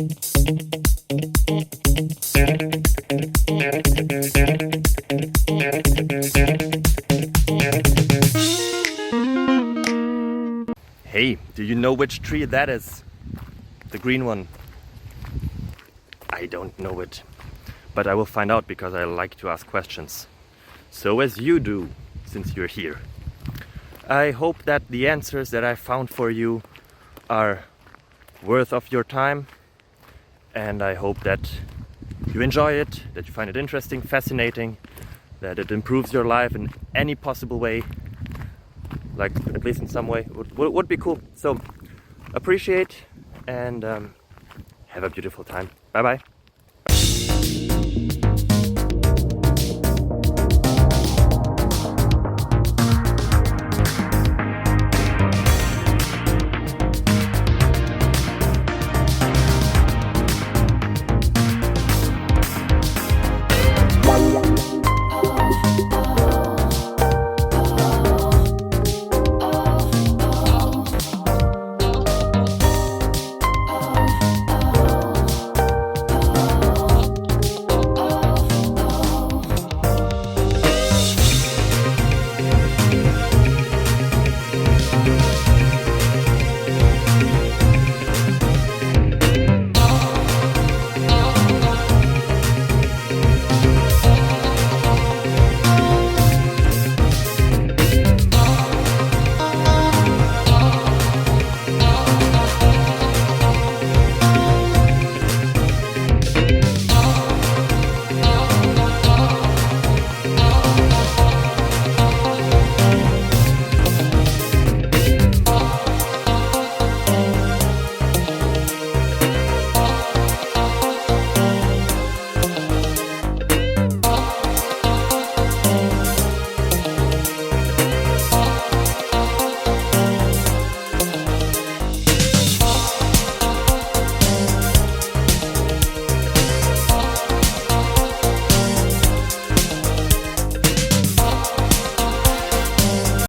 Hey, do you know which tree that is? The green one. I don't know it, but I will find out because I like to ask questions. So as you do, since you're here. I hope that the answers that I found for you are worth of your time, and I hope that you enjoy it, that you find it interesting, fascinating, that it improves your life in any possible way, like at least in some way, would be cool. So appreciate and have a beautiful time. Bye bye.